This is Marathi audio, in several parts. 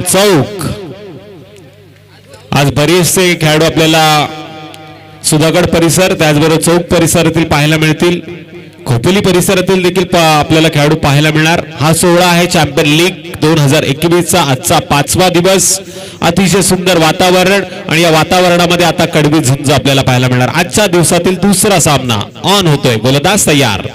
चौक आज बरेचसे खेळाडू आपल्याला सुधागड परिसर त्याचबरोबर चौक परिसरातील पाहायला मिळतील. खोपोली परिसरातील देखील आपल्याला खेळाडू पाहायला मिळणार. हा सोहळा आहे चॅम्पियन लीग 2021 चा आजचा 5वा दिवस. अतिशय सुंदर वातावरण आणि या वातावरणामध्ये आता कडवी झुंज आपल्याला पाहायला मिळणार. आजच्या दिवसातील दुसरा सामना ऑन होतोय. गोलंदाज तयार.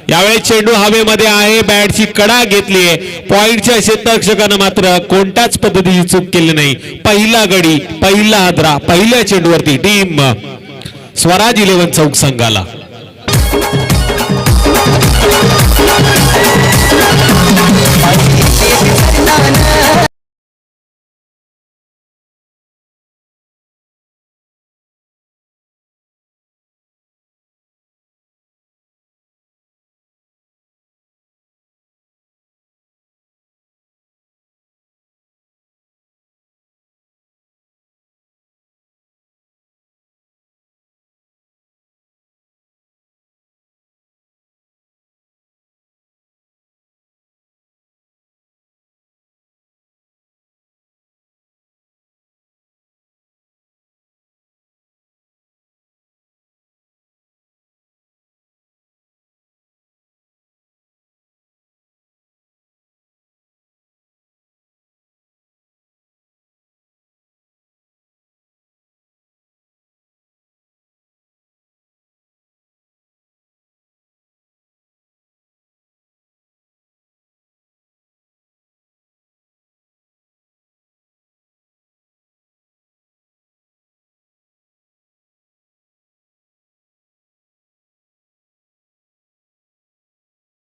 यावेळी चेंडू हवेमध्ये आहे. बॅटची कडा घेतली आहे. पॉइंटच्या क्षेत्ररक्षकानं मात्र कोणत्याच पद्धतीची चूक केली नाही. पहिला गडी पहिला हादरा पहिल्या चेंडूवरती टीम स्वराज 11 चौक संघाला.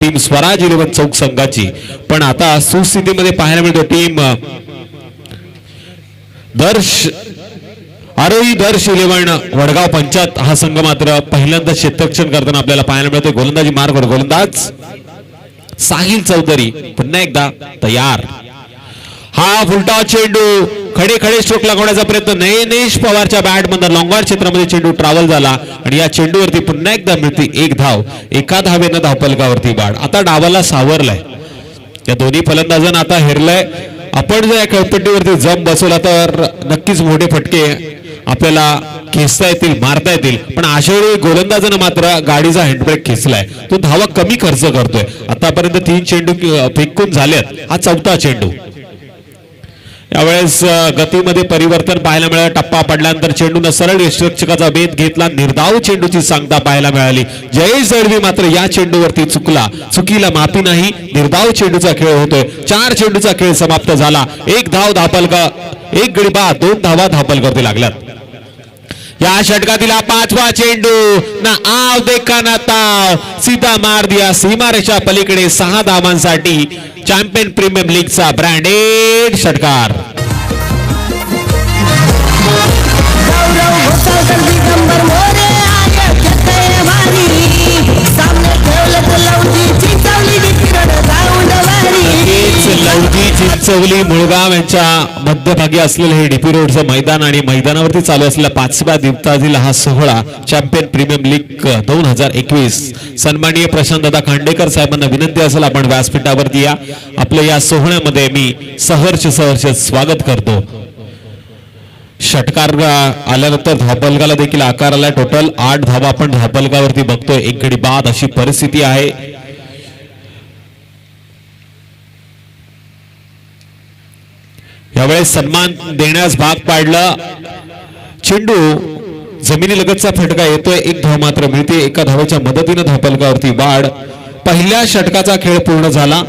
टीम स्वराज 11 चौक संघाची पण आता सुस्थितीमध्ये पाहायला मिळतो टीम आरोही दर्श 11 वडगाव पंचायत. हा संघ मात्र पहिल्यांदा क्षेत्ररक्षण करताना आपल्याला पाहायला मिळतो. गोलंदाजी मार्गवर गोलंदाज साहिल चौधरी पुन्हा एकदा तयार. हा फुलटा चेंडू खडे खडे स्ट्रोक लागवण्याचा प्रयत्न. नयनेश पवारच्या बॅट मधून लॉंगॉन क्षेत्रामध्ये चेंडू ट्रॅव्हल झाला आणि या चेंडूवरती पुन्हा एकदा मिळते एक धाव. एका धावेनं धावफलकावरती बाद. आता डावाला सावरलाय. या दोन्ही फलंदाजांना आता हेरलंय. आपण जर या खेळपट्टीवरती जम बसवला तर नक्कीच मोठे फटके आपल्याला खेचता येतील मारता येतील. पण अशा वेळी गोलंदाजानं मात्र गाडीचा हँडब्रेक खेचलाय. तो धावा कमी खर्च करतोय. आतापर्यंत 3 चेंडू फेकून झालेत. हा 4था चेंडू. यावेळेस गतीमध्ये परिवर्तन पाहायला मिळालं. टप्पा पडल्यानंतर चेंडूनं सरळ यष्टिरक्षकाचा भेद घेतला. निर्धाव चेंडूची सांगता पाहायला मिळाली. जयेश दळवी मात्र या चेंडूवरती चुकीला माफी नाही. निर्धाव चेंडूचा खेळ होतोय. 4 चेंडूचा खेळ समाप्त झाला. 1 धाव धापलका 1 गडी बाद 2 धावा धापलकरती लागल्यात. या षटकातील 5वा चेंडू ना आव देखा ना ताव सीधा मार दिया सीमारेषा पलीकडे. 6 धावांसाठी चॅम्पियन प्रीमियर लीगचा ब्रँडेड षटकार. लवजी चिंचवली मुळगाव यांच्या मध्यभागी असलेलं हे डीपी रोडचं मैदान आणि मैदानावरती चालू असलेला 5व्या दिवसातील हा सोहळा चॅम्पियन प्रीमियर लीग 2021. सन्माननीय प्रशांत दादा खांडेकर साहेबांना विनंती असेल आपण व्यासपीठावरती या. आपल्या या सोहळ्यामध्ये मी सहर्ष स्वागत करतो. षटकार आल्यानंतर धावफलकाला देखील आकार आला. टोटल 8 धावा आपण धावफलकावरती बघतोय. 1 गडी बाद अशी परिस्थिती आहे. यावेळेस सन्मान देण्यास भाग पाडला. चेंडू जमिनी लगतचा फटका येतोय. 1 धाव मात्र मिळते. एका धावेच्या मदतीने धावफलकावरती वाढ. पहिल्या षटकाचा खेळ पूर्ण झाला.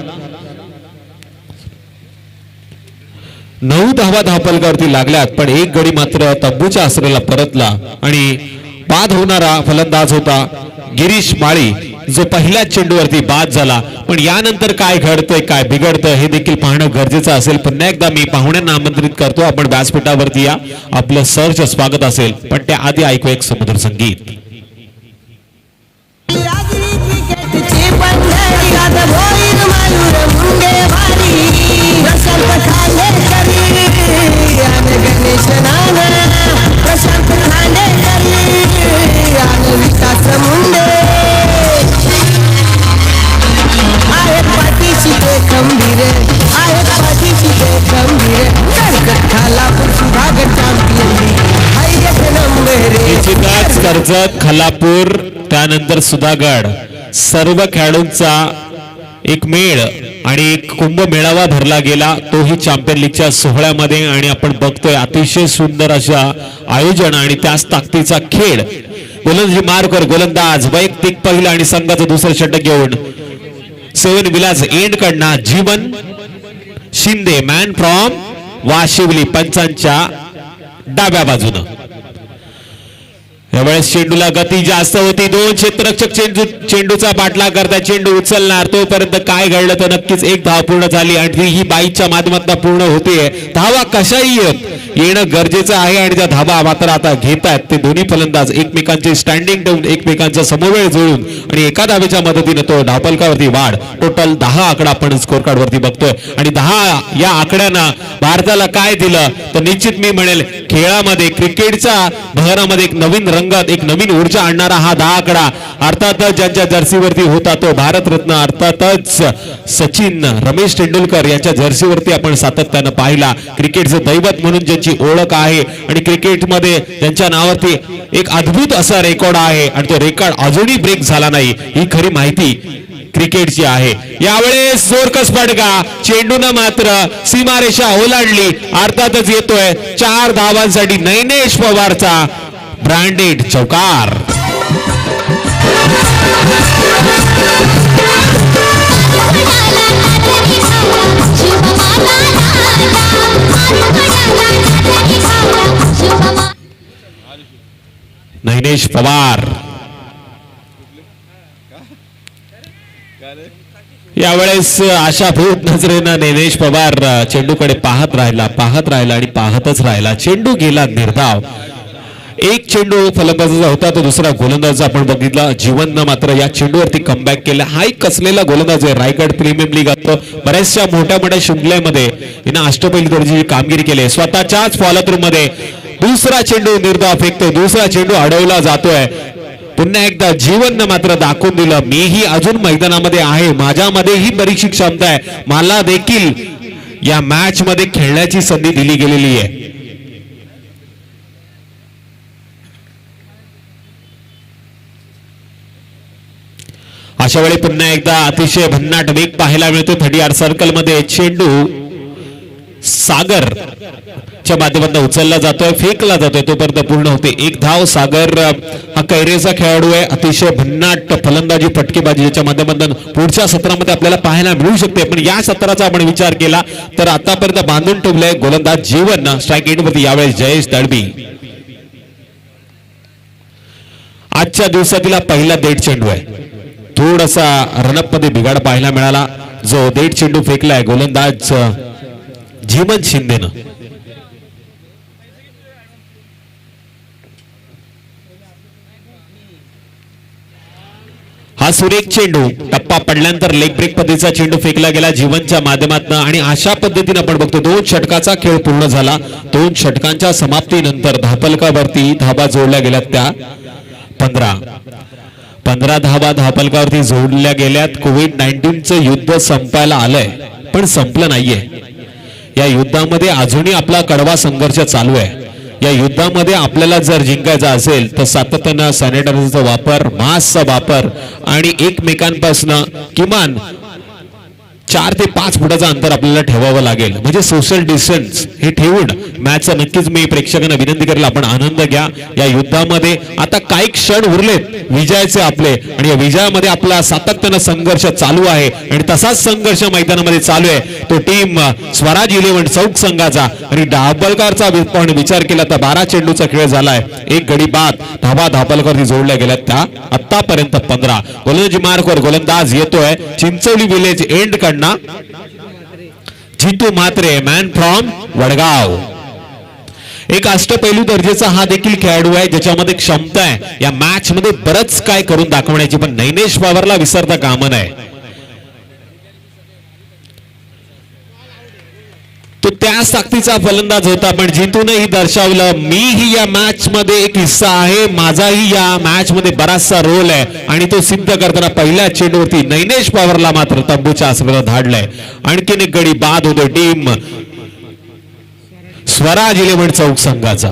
9 धावा धावफलकावरती लागल्यात पण 1 गडी मात्र तंबूच्या आसऱ्याला परतला आणि बाद होणारा फलंदाज होता गिरीश माळी जो पहिल्या चेंडूवरती बाद झाला. पण यानंतर काय घडतंय काय बिघडतं हे देखील पाहणं गरजेचं असेल. पुन्हा एकदा मी पाहुण्यांना आमंत्रित करतो आपण व्यासपीठावरती या. आपलं सहर्ष स्वागत असेल पण त्याआधी ऐकू एक सुमधुर संगीत. खंबीर आहे पाठीशी ते खंबीर कर्जत, खालापूर, त्यानंतर सुधागड सर्व खेळाडूंचा एक मेळ आणि एक कुंभ मेळावा भरला गेला, तोही चॅम्पियन लीगच्या सोहळ्यामध्ये. आणि आपण बघतोय अतिशय सुंदर अशा आयोजन आणि त्याच ताकदीचा खेळ. गोलंदाजी मार्कवर गोलंदाज वैयक्तिक पहिलं आणि संघाचं दुसरं षटक घेऊन सेवन विलास एंड कडनं जीवन शिंदे मॅन फ्रॉम वाशिवली पंचांच्या डाव्या बाजूनं. यावेळेस चेंडूला गती जास्त होती, दोन क्षेत्ररक्षक चेंडूचा पाठलाग करता, चेंडू उचलणार तोपर्यंत काय घडलं तर नक्कीच एक धाव पूर्ण झाली आणि ही बाईच्या माध्यमातून पूर्ण होते. धावा कशाही येणं गरजेचं आहे आणि त्या धावा मात्र आता घेतात ते दोन्ही फलंदाज एकमेकांचे स्टँडिंग ठेवून एकमेकांचा समवेळ जुळून आणि एका धावेच्या मदतीने तो धावफलकावरती वाढ. टोटल 10 आकडा आपण स्कोर कार्ड वरती बघतोय आणि 10 या आकड्यानं भारताला काय दिलं तर निश्चित मी म्हणेल खेळामध्ये क्रिकेटच्या भरामध्ये एक नवीन रंगात एक नवीन ऊर्जा आणणारा हा 10 आकडा. अर्थातच ज्यांच्या जर्सीवरती होता तो भारतरत्न अर्थातच सचिन रमेश तेंडुलकर यांच्या जर्सीवरती आपण सातत्यानं पाहिला. क्रिकेटचं दैवत म्हणून ज्यांची ओळख आहे आणि क्रिकेटमध्ये त्यांच्या नावावरती एक अद्भुत असा रेकॉर्ड आहे आणि तो रेकॉर्ड अजूनही ब्रेक झाला नाही, ही खरी माहिती क्रिकेटची आहे. यावेळेस जोरकस फटका, चेंडूनं मात्र सीमारेषा ओलांडली. अर्थातच येतोय 4 धावांसाठी नैनेश पवारचा ब्रँडेड चौकार. नैनेश पवार यावेळेस आशाभूत नजरेनं नैनेश पवार चेंडूकडे पाहत राहिला आणि पाहतच राहिला. चेंडू गेला निर्धाव. एक चेंडू फलंदाजाचा होता तो दुसरा गोलंदाज आपण बघितला. जीवननं मात्र या चेंडूवरती कमबॅक केला. हा एक कसलेला गोलंदाज आहे. रायगड प्रीमियर लीग असतो बऱ्याचशा मोठ्या शृंखलेमध्ये हिनं अष्टपैलू दर्जाची कामगिरी केली. स्वतःच्याच फॉलोथ्रू मध्ये दुसरा चेंडू निर्धाव फेकतोय, दुसरा चेंडू अडवला जातोय. पुन्हा एकदा जीवननं मात्र दाखवून दिलं मीही अजून मैदानामध्ये आहे, माझ्यामध्ये ही बरीचशी क्षमता आहे, मला देखील या मॅच मध्ये खेळण्याची संधी दिली गेलेली आहे. अशा वेळी पुन्हा एकदा अतिशय भन्नाट वेग पाहायला मिळतो. 30 सर्कल मध्ये चेंडू सागर च्या माध्यमातून उचलला जातोय, फेकला जातोय, तोपर्यंत पूर्ण होते. एक धाव. सागर हा कैरेचा खेळाडू आहे, अतिशय भन्नाट फलंदाजी फटकेबाजी याच्या माध्यमातून पुढच्या सत्रामध्ये आपल्याला पाहायला मिळू शकते. पण या सत्राचा आपण विचार केला तर आतापर्यंत बांधून ठेवलंय गोलंदाज जीवन. स्ट्राईक एंडवरती यावेळेस जयेश दळवी. आजच्या दिवसातील पहिला देठ चेंडू आहे. थोडासा रनअप मध्ये बिघाड पाहायला मिळाला. जो देठ चेंडू फेकलाय गोलंदाज जीवन शिंदेनं. हा सुरेख चेंडू टप्पा पडल्यानंतर लेग ब्रेक पद्धतीचा चेंडू फेकला गेला जीवनच्या माध्यमातून आणि अशा पद्धतीने आपण बघतो 2 षटकाचा खेळ पूर्ण झाला. 2 षटकांच्या समाप्तीनंतर धावफलकावरती धावा जोडल्या गेल्यात त्या 15 धावा धावफलकावरती जोडल्या गेल्यात. कोविड-19चं युद्ध संपायला आलंय पण संपलं नाहीये. या युद्धामध्ये अजूनही आपला कडवा संघर्ष चालू आहे. या युद्धामध्ये आपल्याला जर जिंकायचं असेल तर सातत्यानं सॅनिटायझरचा वापर, मास्कचा वापर आणि एकमेकांपासून किमान 4 ते 5 फुटाचं अंतर आपल्याला ठेवावं लागेल. म्हणजे सोशल डिस्टन्स हे ठेवून मॅचचा नक्कीच मी प्रेक्षकांना विनंती करेल आपण आनंद घ्या. या युद्धामध्ये आता काही क्षण उरलेत विजयाचे आपले आणि या विजयामध्ये आपला सातत्यानं संघर्ष चालू आहे आणि तसाच संघर्ष मैदानामध्ये चालू आहे. तो टीम स्वराज 11 चौक संघाचा आणि धावफलकाचा आपण विचार केला तर 12 चेंडूचा खेळ झालाय. एक गडी बाद धावा धावफलकावरती जोडल्या गेल्या त्या आतापर्यंत 15. गोलंदाजी मार्कवर गोलंदाज येतोय चिंचवली विलेज एंड कडनं जितू म्हात्रे मॅन फ्रॉम वडगाव. एक अष्टपैलू दर्जाचा हा देखील खेळाडू आहे ज्याच्यामध्ये क्षमता आहे या मॅच मध्ये बरंच काय करून दाखवण्याची. पण नैनेश पवारला विसरता कामा नये. तो त्याच ताकदीचा फलंदाज होता पण जितूनही दर्शवलं मीही या मॅच मध्ये एक हिस्सा आहे, माझाही या मॅच मध्ये बराचसा रोल आहे आणि तो सिद्ध करताना पहिल्या चेंडूवरती नैनेश पवारला मात्र तंबूच्या आसपास धाडलंय. आणखीन एक गडी बाद होते टीम स्वराज 11 चौक संघाचा.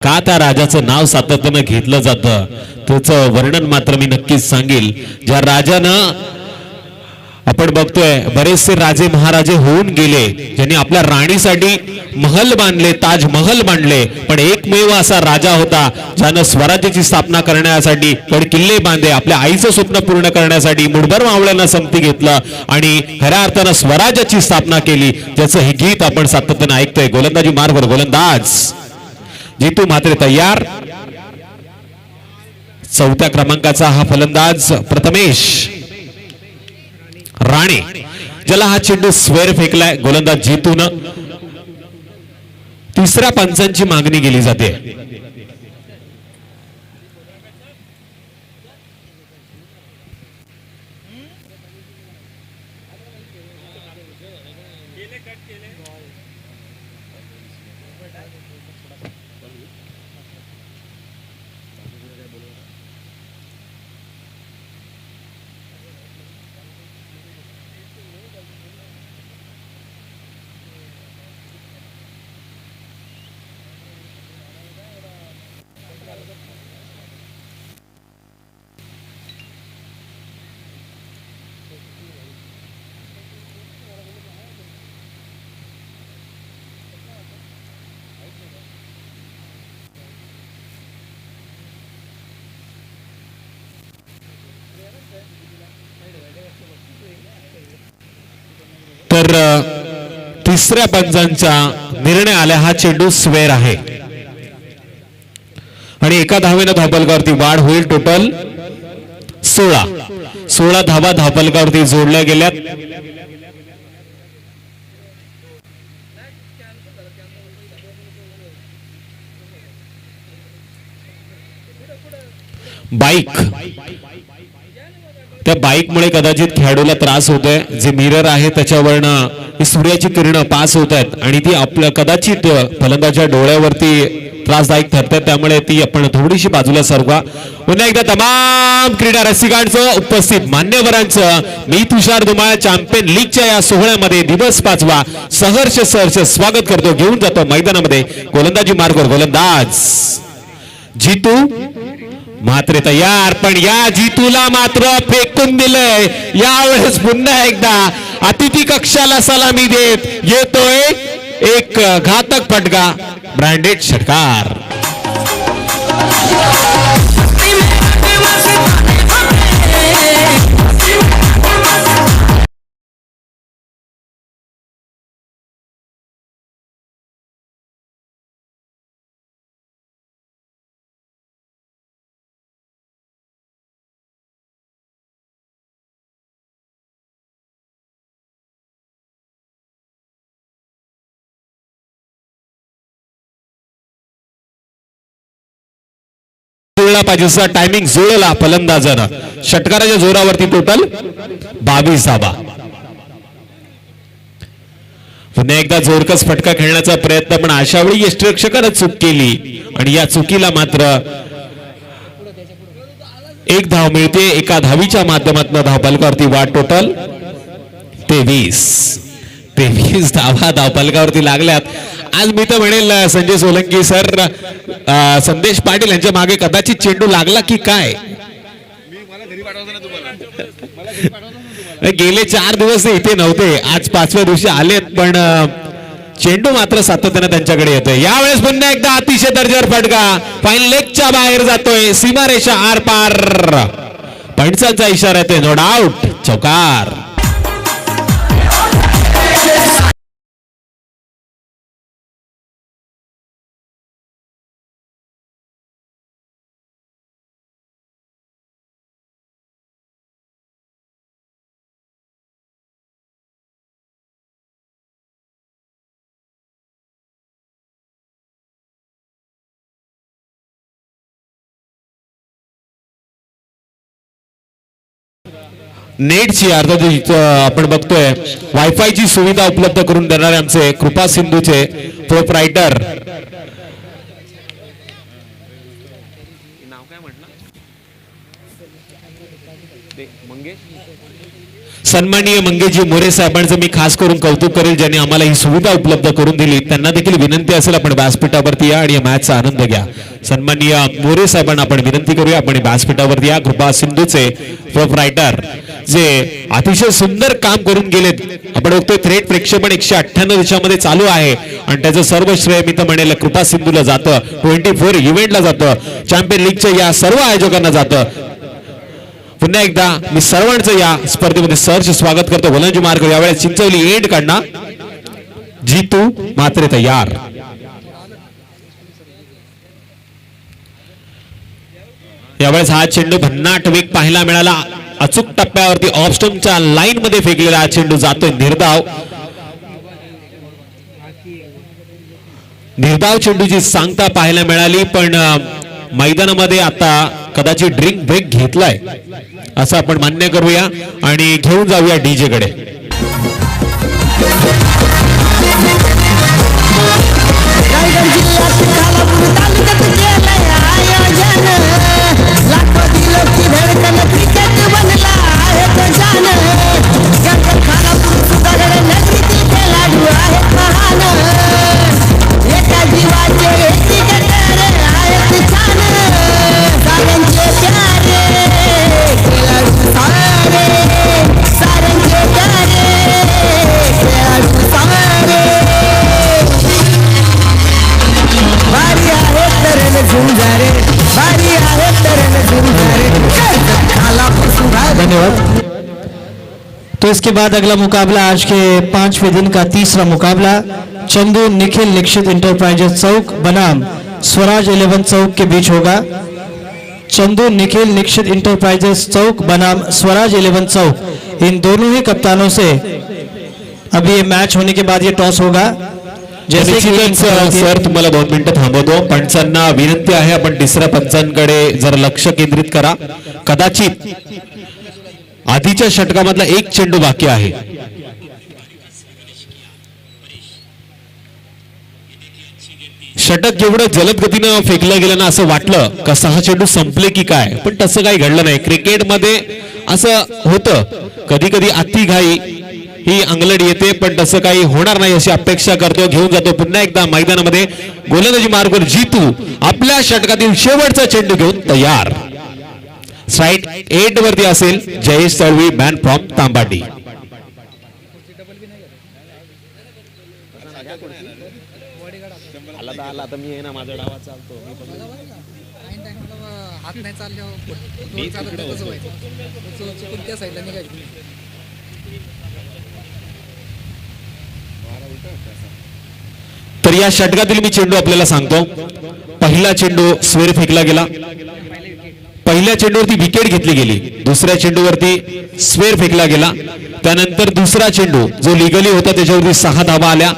का त्या राजाचं नाव सातत्यानं घेतलं जातं त्याचं वर्णन मात्र मी नक्कीच सांगेल. ज्या राजानं आपण बघतोय बरेचसे राजे महाराजे होऊन गेले ज्यांनी आपल्या राणीसाठी महल बांधले, ताजमहल बांधले, पण एकमेव असा राजा होता ज्यानं स्वराज्याची स्थापना करण्यासाठी किल्ले बांधले, आपल्या आईचं स्वप्न पूर्ण करण्यासाठी मुठभर मावळ्यांना संमती घेतलं आणि खऱ्या अर्थानं स्वराज्याची स्थापना केली. ज्याचं हे गीत आपण सातत्यानं ऐकतोय. गोलंदाजी मार्गवर गोलंदाज जीतू मात्र तयार. चौथ्या क्रमांकाचा हा फलंदाज प्रथमेश राणे, ज्याला हा चेंडू स्क्वेअर फेकलाय. गोलंदाज जीतून तिसऱ्या पंचांची मागणी केली जाते. तर तिसऱ्या पंचांचा निर्णय आला. हा चेंडू स्क्वेअर आहे आणि एका धावेनं धावफलकावरती वाढ होईल. टोटल 16 धावा धावफलकावरती जोडल्या गेल्यात. बाईक, त्या बाईकमुळे कदाचित खेळाडूला त्रास होतोय. जे मिरर आहे त्याच्यावरनं सूर्याची किरणं पास होत आहेत आणि ती आपल्या कदाचित फलंदाच्या डोळ्यावरती त्रासदायक ठरतात. त्यामुळे ती आपण थोडीशी बाजूला सरवा. पुन्हा एकदा तमाम क्रीडा रसिकांचं, उपस्थित मान्यवरांचं मी तुषार धुमाळ चॅम्पियन लीगच्या या सोहळ्यामध्ये दिवस 5वा सहर्ष स्वागत करतो. घेऊन जातो मैदानामध्ये गोलंदाजी मार्गवर गोलंदाज जीतू मात्र तयार. पण या जीतूला मात्र फेकून दिलंय. यावेळेस पुन्हा एकदा अतिथी कक्षाला सलामी देत येतोय एक घातक फटका, ब्रँडेड षटकार. पाहिजे टायमिंग जुळला फलंदाजानं. षटकाराच्या जोरावरती टोटल 22 धावा. पुन्हा एकदा जोरकस फटका खेळण्याचा प्रयत्न, पण अशा वेळी यष्टिरक्षकानं चूक केली आणि या चुकीला मात्र एक धाव मिळते. एका धावीच्या माध्यमातून धावफलकावरती वाढ. टोटल 23 धावा धावफलकावरती लागल्यात. आज मी तर म्हणेल संजय सोलंकी सर, संदेश पाटील यांच्या मागे कदाचित चेंडू लागला की काय. गेले 4 दिवस इथे नव्हते, आज 5व्या दिवशी आलेत, पण चेंडू मात्र सातत्याने त्यांच्याकडे येतोय. यावेळेस पुन्हा एकदा अतिशय दर्जेदार फटका फाईन लेगच्या बाहेर जातोय. सीमारेषा आर पार. पंचांचा इशारा येतोय. नो डाऊट चौकार. नेटची अर्थात आपण बघतोय वायफायची सुविधा उपलब्ध करून देणारे आमचे कृपा सिंधूचे प्रोप्रायटर सन्माननीय मंगेशजी मोरे साहेबांचं मी खास करून कौतुक करेल ज्यांनी आम्हाला ही सुविधा उपलब्ध करून दिली. त्यांना देखील विनंती असेल आपण व्यासपीठावरती या आणि या मॅचचा आनंद घ्या. सन्माननीय मोरे साहेबांना आपण विनंती करूया आपण व्यासपीठावरती या. कृपा सिंधूचे प्रोप्रायटर जे अतिशय सुंदर काम करून गेलेत. आपण बघतोय थेट प्रेक्षेपण 198 देशामध्ये चालू आहे आणि त्याचं सर्व श्रेय मी तर म्हणेल कृपा सिंधूला जातं. 24 इव्हेंटला जातं. चॅम्पियन लीगच्या या सर्व आयोजकांना जातं. पुन्हा एकदा मी सर्वांचं या स्पर्धेमध्ये सहर्ष स्वागत करतो. गोलंदाजी मार्ग यावेळेस चिंचवली एंड काढणार जीतू मात्र तयार. यावेळेस हा चेंडू भन्नाट वेग पाहायला मिळाला. अचूक टप्प्यावरती ऑफ स्टंपच्या लाईन मध्ये फेकलेला हा चेंडू जातोय निर्धाव. निर्धाव चेंडूची सांगता पाहायला मिळाली पण मैदानामध्ये आता कदाचित ड्रिंक ब्रेक घेतलाय असं आपण मान्य करूया आणि घेऊन जाऊया डीजे कडे. धन्यवाद. तो इसके बाद अगला मुकाबला आज के 5वें दिन का तीसरा मुकाबला चंदू निखिल निक्षित इंटरप्राइजेस चौक बनाम स्वराज 11 चौक के बीच होगा. चंदू निखिल निक्षित इंटरप्राइजेस चौक बनाम स्वराज 11 चौक इन दोनों ही कप्तानों से अभी ये मैच होने के बाद ये टॉस होगा. जैसे सर तुम्हाला 2 मिनिटं थांबवतो. पंचांना विनंती आहे आपण तिसऱ्या पंचांकडे जर लक्ष केंद्रित करा. कदाचित आधीच्या षटकामधला एक चेंडू बाकी आहे. षटक एवढं जलद गतीनं फेकलं गेलं ना असं वाटलं का 6 चेंडू संपले की काय पण तसं काही घडलं नाही. क्रिकेटमध्ये असं होतं कधी कधी अति घाई ही अंगलट येते पण तसं काही होणार नाही अशी अपेक्षा करतो. घेऊन जातो पुन्हा एकदा मैदानामध्ये गोलंदाजी मार्गावर जीतू आपल्या षटकातील शेवटचा चेंडू घेऊन तयार. स्ट्राइक 8 वरती असेल जयेश तळवी मॅन फ्रॉम तांबाटी. तर या षटकातील मी चेंडू आपल्याला सांगतो. पहिला चेंडू स्वेर फेकला गेला. पहिल्या चेंडूवरती विकेट घेतली गेली. दुसऱ्या चेंडूवरती स्वेर फेकला गेला. त्यानंतर दुसरा चेंडू जो लिगली होता त्याच्यावरती 6 धावा आल्या.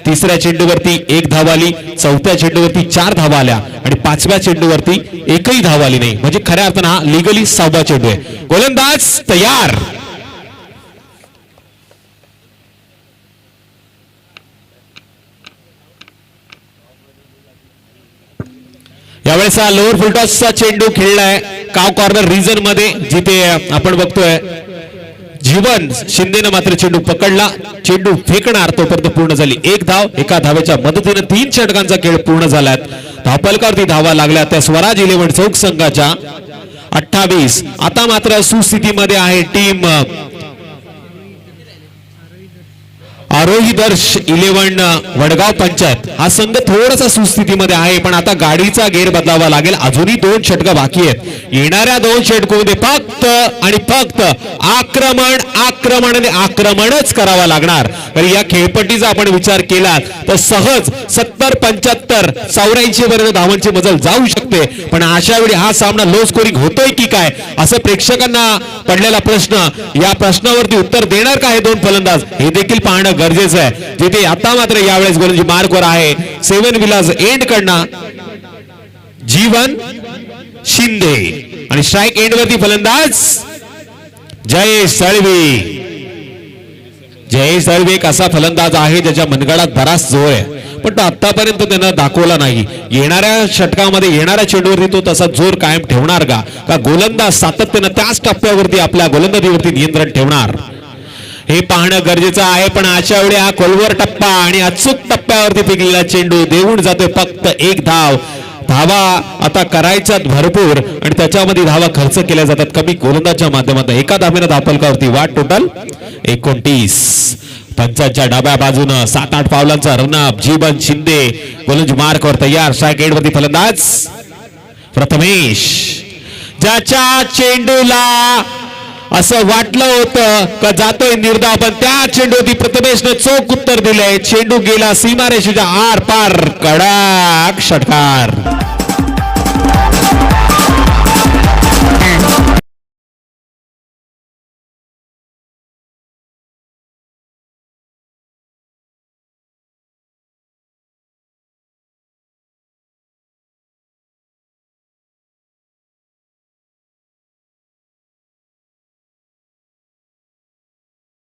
तिसऱ्या चेंडूवरती 1 धाव आली. चौथ्या चेंडूवरती 4 धावा आल्या आणि 5व्या चेंडूवरती एकही धाव आली नाही. म्हणजे खऱ्या अर्थानं हा लिगली 6वा चेंडू आहे. गोलंदाज तयार. यावेळेस हा लोअर फुलटॉसचा चेंडू खेळलाय काव कॉर्नर रिजन मध्ये जिथे आपण बघतोय जीवन शिंदेनं मात्र चेंडू पकडला. चेंडू फेकणार तोपर्यंत पूर्ण झाली 1 धाव. एका धावेच्या मदतीने 3 षटकांचा खेळ पूर्ण झालाय. धावपलकावरती धावा लागल्या त्या स्वराज 11 चौक संघाच्या 28. आता मात्र सुस्थितीमध्ये आहे टीम आरोही दर्श 11 वडगाव पंचायत. हा संघ थोडासा सुस्थितीमध्ये आहे पण आता गाडीचा गेर बदलावा लागेल. अजूनही 2 षटकं बाकी आहेत. येणाऱ्या 2 षटकांमध्ये फक्त आणि फक्त आक्रमण आक्रमण आणि आक्रमणच करावा लागणार. तर या खेळपट्टीचा आपण विचार केला तर सहज 70-75 84 पर्यंत धावांची मजल जाऊ शकते. पण अशा वेळी हा सामना लो स्कोरिंग होतोय की काय असं प्रेक्षकांना पडलेला प्रश्न. या प्रश्नावरती उत्तर देणार का हे 2 फलंदाज हे देखील पाहणं गरजेचं आहे. जिथे आता मात्र यावेळेस गोलंदाजी मार्कवर आहे 7 विलास एंड कडनं जीवन शिंदे आणि स्ट्राइक एंड वरती फलंदाज जयेश दळवी. जयेश दळवी एक असा फलंदाज आहे ज्याच्या मनगडात बराच जोर आहे, पण तो आतापर्यंत त्यानं दाखवला नाही. येणाऱ्या षटकामध्ये येणाऱ्या चेंडूवरती तो तसा जोर कायम ठेवणार का गोलंदाज सातत्यानं त्याच टप्प्यावरती आपल्या गोलंदाजीवरती नियंत्रण ठेवणार हे पाहणं गरजेचं आहे. पण अशा वेळी हा खोलवर टप्पा आणि अचूक टप्प्यावरती फेकलेला चेंडू देऊन जातोय फक्त एक धाव. धावा आता करायच्यात भरपूर आणि त्याच्यामध्ये धावा खर्च केल्या जातात कमी. गोलंदाजच्या माध्यमातून एका धावेनं धावफलकावरती वाट टोटल 29. पंचांच्या डाव्या बाजूनं 7-8 पावलांचा रनअप. जीवन शिंदे गोलंदाजी मार्कवर तयार. स्ट्राईक एंडवरती फलंदाज प्रथमेश, ज्याच्या चेंडूला असं वाटलं होतं का जातोय निर्धाव, पण त्या चेंडूवरती प्रथमेशने चोख उत्तर दिलंय. चेंडू गेला सीमारेषेच्या आर पार. कडक षटकार.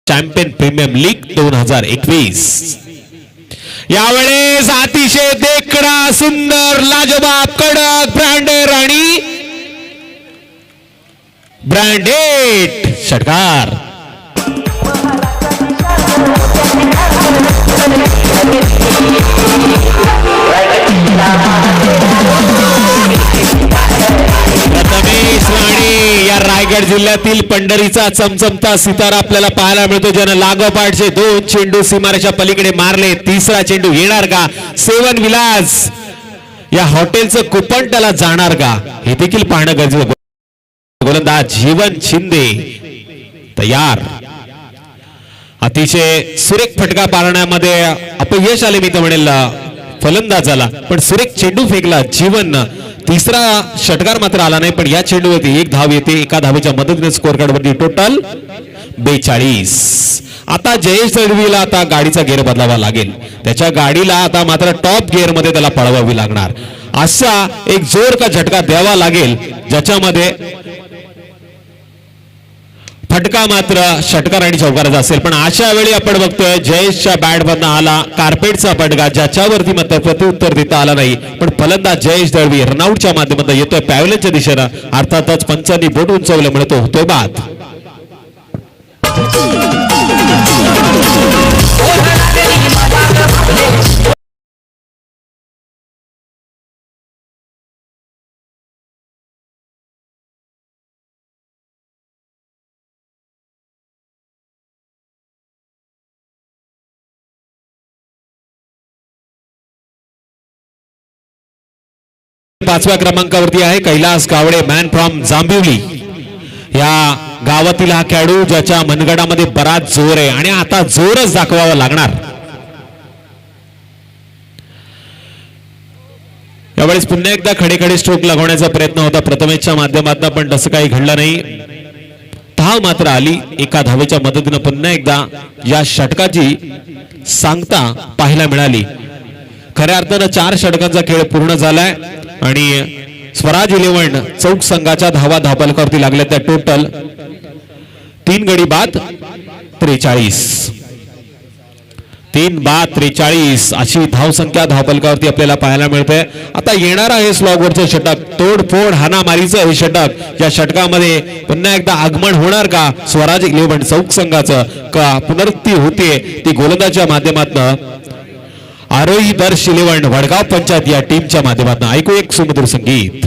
Champion premium league 2021. यावेळेस अतिशय देखणा सुंदर लाजवाब कडक ब्रँडेड आणि ब्रँडेड षटकार. प्रथमेश राणे या रायगड जिल्ह्यातील पंढरीचा चमचमता सितारा आपल्याला पाहायला मिळतो, ज्यानं लागोपाठचे 2 चेंडू सीमारेषा पलीकडे मारले. तिसरा चेंडू येणार का? सेवन विलास या हॉटेलचं कुपन त्याला जाणार का हे देखील पाहणं गरजेचं. गोलंदाज जीवन शिंदे तयार. अतिशय सुरेख फटका पाळण्यामध्ये अपयश आले मी तर म्हणेल फलंदाजाला, पण सुरेख चेंडू फेकला जीवन. तिसरा षटकार मात्र आला नाही, पण या चेंडूवरती एक धाव येते. एका धावेच्या मदतीने स्कोअर कार्ड वरती टोटल 42. आता जयेश दळवीला आता गाडीचा गेअर बदलावा लागेल. त्याच्या गाडीला आता मात्र टॉप गिअर मध्ये त्याला पळवावी लागणार. असा एक जोर का झटका द्यावा लागेल ज्याच्यामध्ये फटका मात्र षटकार आणि चौकाराचा असेल. पण अशा वेळी आपण बघतोय जयेशच्या बॅट मधनं आला कार्पेटचा फटका, ज्याच्यावरती मात्र प्रत्युत्तर देता आला नाही. पण फलंदाज जयेश दळवी रनआउटच्या माध्यमातून येतोय पॅव्हलियनच्या दिशेनं. अर्थातच पंचांनी बोट उंचवल्यामुळे तो होतोय बाद. पाचव्या क्रमांकावरती आहे कैलास गावडे, मॅन फ्रॉम जांभिवली या गावातील हा खेळाडू, ज्याच्या मनगडामध्ये बराच जोर आहे आणि आता जोरच दाखवावा लागणार. यावेळेस पुन्हा एकदा खडे स्ट्रोक लागवण्याचा प्रयत्न होता प्रथमेशच्या माध्यमातून, पण तसं काही घडलं नाही. धाव मात्र आली एका धावेच्या मदतीनं. पुन्हा एकदा या षटकाची सांगता पाहायला मिळाली. खऱ्या अर्थानं 4 षटकांचा खेळ पूर्ण झालाय आणि स्वराज 11 चौक संघाच्या धावा धावफलकावरती लागल्या त्या टोटल 3 गडी बाद 43. 3 बाद 43 अशी धावसंख्या धावफलकावरती आपल्याला पाहायला मिळते. आता येणार आहे स्लॉगवरचं षटक, तोडफोड हाणामारीचं हे षटक. या षटकामध्ये पुन्हा एकदा आगमन होणार का स्वराज 11 चौक संघाचं, का पुनरुक्ती होते ती गोलंदाजच्या माध्यमातून आरोही दर्श 11 वडगाव पंचायत या टीमच्या माध्यमातून. ऐकू एक सुमधुर संगीत.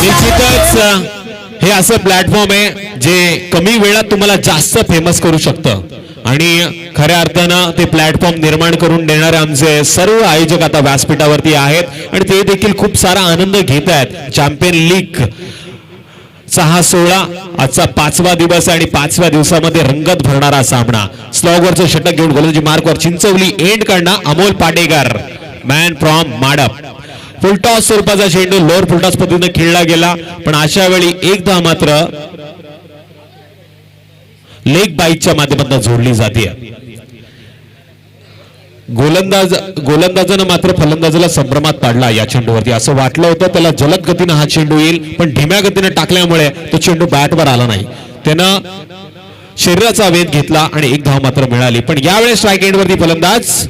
निश्चितच हे असं प्लॅटफॉर्म आहे जे कमी वेळात तुम्हाला जास्त फेमस करू शकतं आणि खऱ्या अर्थानं ते प्लॅटफॉर्म निर्माण करून देणारे आमचे सर्व आयोजक आता व्यासपीठावरती आहेत आणि ते देखील खूप सारा आनंद घेत आहेत. चॅम्पियन लीग 6-16 आजचा 5वा दिवस आहे आणि 5व्या दिवसामध्ये रंगत भरणारा सामना. स्लॉगवरचं षटक घेऊन गोलंदाजी मार्कवर चिंचवली एंड कडनं Amol Patekar, man from Madap. Full toss स्वरूपाचा चेंडू लोअर फुलटॉस पद्धतीने खेळला गेला, पण अशा वेळी एकदा मात्र लेग बाईकच्या माध्यमातून जोडली जाते. गोलंदाजानं मात्र फलंदाजाला संभ्रमात पाडला या चेंडूवरती. असं वाटलं होतं त्याला जलद गतीनं हा चेंडू येईल, पण धीम्या गतीने टाकल्यामुळे तो चेंडू बॅटवर आला नाही. त्यानं शरीराचा वेध घेतला आणि एक धाव मात्र मिळाली. पण यावेळेस स्ट्राईक एंडवरती फलंदाज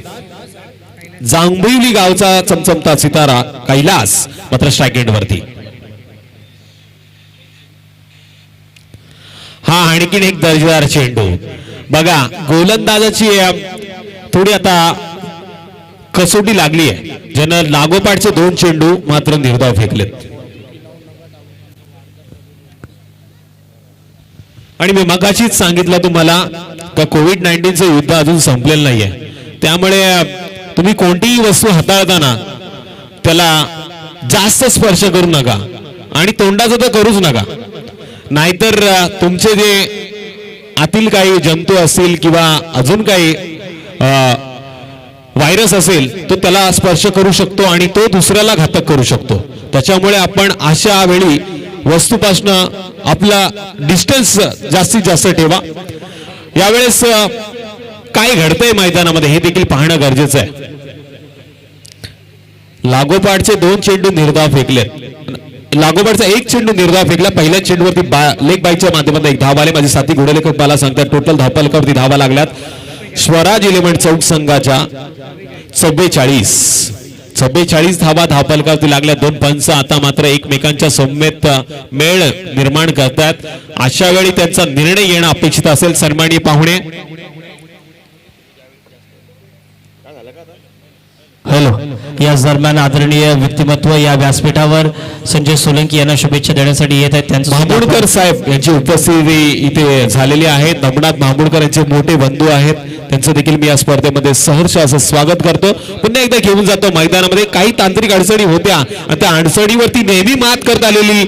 जांभळी गावचा चमचमता सितारा कैलास मात्र स्ट्राईक एंडवरती. हा आणखीन एक दर्जेदार चेंडू. बघा गोलंदाजाची थोडी आता कसोटी लागली आहे, ज्यानं लागोपाठचे 2 चेंडू मात्र निर्धाव फेकलेत. आणि मी मगाशीच सांगितलं तुम्हाला का कोविड-19चं युद्ध अजून संपलेलं नाहीये. त्यामुळे तुम्ही कोणतीही वस्तू हाताळताना त्याला जास्त स्पर्श करू नका आणि तोंडाचं तर करूच नका, नाहीतर तुमचे जे आतील काही जंतू असतील किंवा अजून काही व्हायरस असेल तो त्याला स्पर्श करू शकतो आणि तो दुसऱ्याला घातक करू शकतो. त्याच्यामुळे आपण अशा वेळी वस्तूपासून आपला डिस्टन्स जास्तीत जास्त ठेवा. यावेळेस काय घडतंय मैदानामध्ये हे देखील पाहणं गरजेचं आहे. लागोपाठचे 2 चेंडू निर्धाव फेकलेत. लागोपाठचा 1 चेंडू निर्धाव फेकला. पहिल्या चेंडूवरती लेग बाईकच्या माध्यमातून 1 धाव आले. माझे साथी घोडेलेखक मला सांगतात टोटल धावफलकावरती धावा लागल्यात स्वराज इलेव्हन चौक संघाच्या 44 धावा धावफलकावरती लागल्या. 2 पंच आता मात्र एकमेकांच्या सौम्यत मेळ निर्माण करतात. अशा वेळी त्यांचा निर्णय येणं अपेक्षित असेल. सन्माननीय पाहुणे, हॅलो, याच दरम्यान आदरणीय व्यक्तिमत्व या व्यासपीठावर संजय सोलंकी यांना शुभेच्छा देण्यासाठी येत आहेत. त्यांचं महामुडकर साहेब यांची उपस्थिती इथे झालेली आहे. नमनाथ महामुडकर यांचे मोठे बंधू आहेत. त्यांचं देखील मी या स्पर्धेमध्ये सहर्ष असं स्वागत करतो. पुन्हा एकदा घेऊन जातो मैदानामध्ये. काही तांत्रिक अडचणी होत्या आणि त्या अडचणीवरती नेहमी मात करत आलेली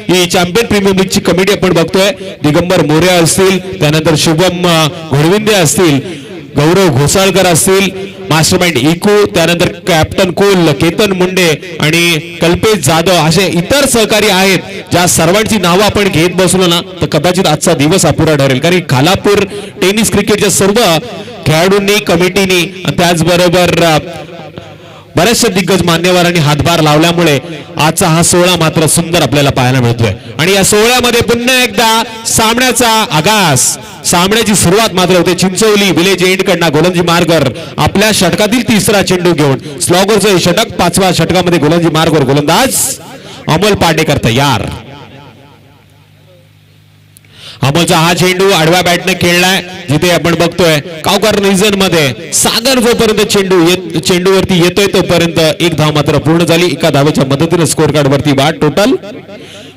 ही चॅम्पियन प्रीमियर लीगची कमिटी आपण बघतोय. दिगंबर मोरे असतील, त्यानंतर शुभम घोडविंदे असतील, गौरव घोसाळकर असतील, मास्टरमाइंड इको, त्यानंतर कॅप्टन कोल, केतन मुंडे आणि कल्पेश जाधव असे इतर सहकारी आहेत. ज्या सर्वांची नावं आपण घेत बसलो ना तर कदाचित आजचा दिवस अपुरा ठरेल. कारण खालापूर टेनिस क्रिकेटच्या सर्व खेळाडूंनी, कमिटीनी, त्याचबरोबर बऱ्याचशा दिग्गज मान्यवरांनी हातभार लावल्यामुळे आजचा हा सोहळा मात्र सुंदर आपल्याला पाहायला मिळतोय. आणि या सोहळ्यामध्ये पुन्हा एकदा सामन्याचा आगास, सामन्याची सुरुवात मात्र होते. चिंचवली विलेज एंड कडनं गोलंदाजी मार्गर आपल्या षटकातील 3रा चेंडू घेऊन स्लॉगरचं षटक. 5व्या षटकामध्ये गोलंदाजी मार्गर गोलंदाज अमोल पाटेकर तयार. अमोलचा हा चेंडू आडव्या बॅटने खेळलाय, जिथे आपण बघतोय कावकर रिजन मध्ये सागर जोपर्यंत चेंडूवरती येतोय तोपर्यंत 1 धाव मात्र पूर्ण झाली. एका धावेच्या मदतीने स्कोर कार्ड वरती बाद. टोटल